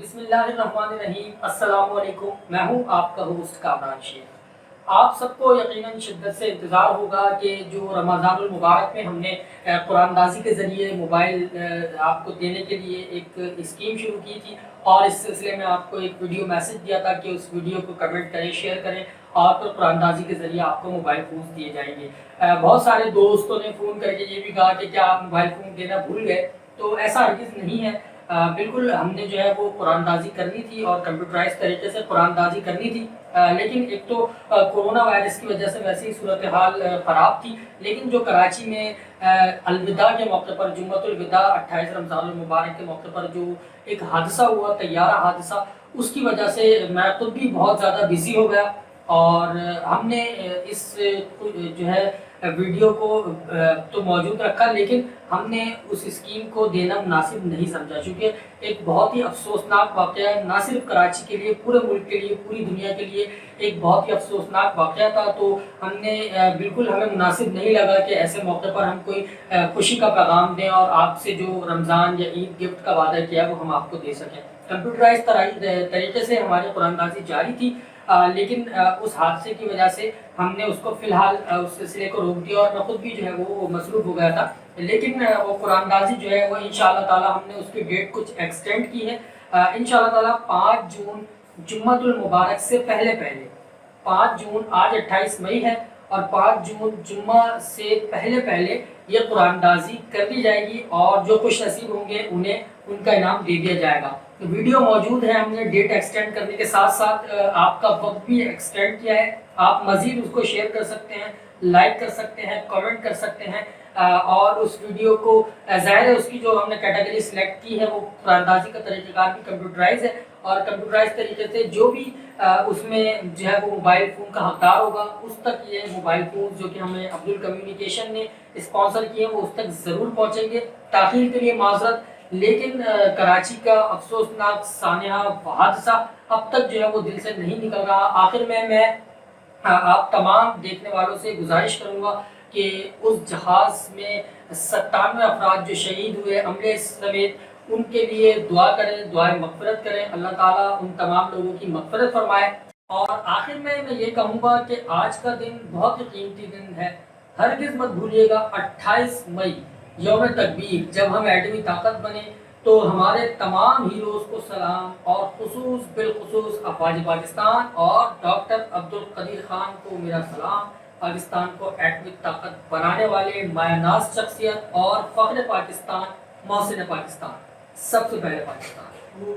بسم اللہ الرحمن الرحیم، السلام علیکم۔ میں ہوں آپ کا ہوسٹ کامران شیخ۔ آپ سب کو یقیناً شدت سے انتظار ہوگا کہ جو رمضان المبارک میں ہم نے قرآن اندازی کے ذریعے موبائل آپ کو دینے کے لیے ایک اسکیم شروع کی تھی، اور اس سلسلے میں آپ کو ایک ویڈیو میسج دیا تھا کہ اس ویڈیو کو کمنٹ کریں، شیئر کریں، اور پھر قرآن اندازی کے ذریعے آپ کو موبائل فونز دیے جائیں گے۔ بہت سارے دوستوں نے فون کر کے یہ بھی کہا کہ کیا آپ موبائل فون دینا بھول گئے؟ تو ایسا ہرگز نہیں ہے۔ بالکل ہم نے جو ہے وہ قرآن اندازی کرنی تھی اور کمپیوٹرائز طریقے سے قرآن اندازی کرنی تھی، لیکن ایک تو کورونا وائرس کی وجہ سے ویسے ہی صورتحال خراب تھی، لیکن جو کراچی میں الوداع کے موقع پر، جمعۃ الوداع 28 رمضان المبارک کے موقع پر جو ایک حادثہ ہوا، طیارہ حادثہ، اس کی وجہ سے میں خود بھی بہت زیادہ بزی ہو گیا، اور ہم نے اس جو ہے ویڈیو کو تو موجود رکھا، لیکن ہم نے اس اسکیم کو دینا مناسب نہیں سمجھا، چونکہ ایک بہت ہی افسوسناک واقعہ ہے، نہ صرف کراچی کے لیے، پورے ملک کے لیے، پوری دنیا کے لیے ایک بہت ہی افسوسناک واقعہ تھا۔ تو ہم نے بالکل ہمیں مناسب نہیں لگا کہ ایسے موقع پر ہم کوئی خوشی کا پیغام دیں اور آپ سے جو رمضان یا عید گفٹ کا وعدہ کیا وہ ہم آپ کو دے سکیں۔ کمپیوٹرائز طریقے سے ہماری قرآن اندازی جاری تھی، لیکن اس حادثے کی وجہ سے ہم نے اس کو فی الحال اس سلسلے کو روک دیا، اور میں خود بھی جو ہے وہ مصروف ہو گیا تھا، لیکن وہ قرآن اندازی جو ہے وہ انشاءاللہ تعالی ہم نے اس کی ڈیٹ کچھ ایکسٹینڈ کی ہے۔ انشاءاللہ تعالی 5 جون جمعۃ المبارک سے پہلے 5 جون، آج 28 مئی ہے، اور 5 جون جمعہ سے پہلے یہ قرآن اندازی کر دی جائے گی، اور جو خوش نصیب ہوں گے انہیں ان کا انعام دے دیا جائے گا۔ ویڈیو موجود ہے، ہم نے ڈیٹ ایکسٹینڈ کرنے کے ساتھ ساتھ آپ کا وقت بھی ایکسٹینڈ کیا ہے۔ آپ مزید اس کو شیئر کر سکتے ہیں، لائک کر سکتے ہیں، کمنٹ کر سکتے ہیں، اور اس ویڈیو کو ظاہر ہے اس کی جو ہم نے کیٹیگری سلیکٹ کی ہے وہ قرآن اندازی کا طریقہ کار بھی کمپیوٹرائز ہے، اور کمپیوٹرائز طریقے سے جو بھی اس میں جو ہے وہ موبائل فون کا حقدار ہوگا اس تک یہ موبائل فون جو کہ ہمیں عبدال کمیونیکیشن نے اسپانسر کیے ہیں وہ اس تک ضرور پہنچیں گے۔ تاخیر کے لیے معذرت، لیکن کراچی کا افسوسناک سانحہ حادثہ اب تک جو ہے وہ دل سے نہیں نکل رہا۔ آخر میں آپ تمام دیکھنے والوں سے گزارش کروں گا کہ اس جہاز میں 97 افراد جو شہید ہوئے عملے سمیت، ان کے لیے دعا کریں، دعائیں مغفرت کریں، اللہ تعالیٰ ان تمام لوگوں کی مغفرت فرمائے۔ اور آخر میں یہ کہوں گا کہ آج کا دن بہت ہی قیمتی دن ہے، ہرگز مت بھولیے گا 28 مئی یوم تکبیر جب ہم ایٹمی طاقت بنے تو ہمارے تمام ہیروز کو سلام، اور بالخصوص افواج پاکستان اور ڈاکٹر عبدالقدیر خان کو میرا سلام۔ پاکستان کو ایٹمی طاقت بنانے والے مایہ ناز شخصیت اور فخر پاکستان، محسن پاکستان، سب سے پہلے پاکستان۔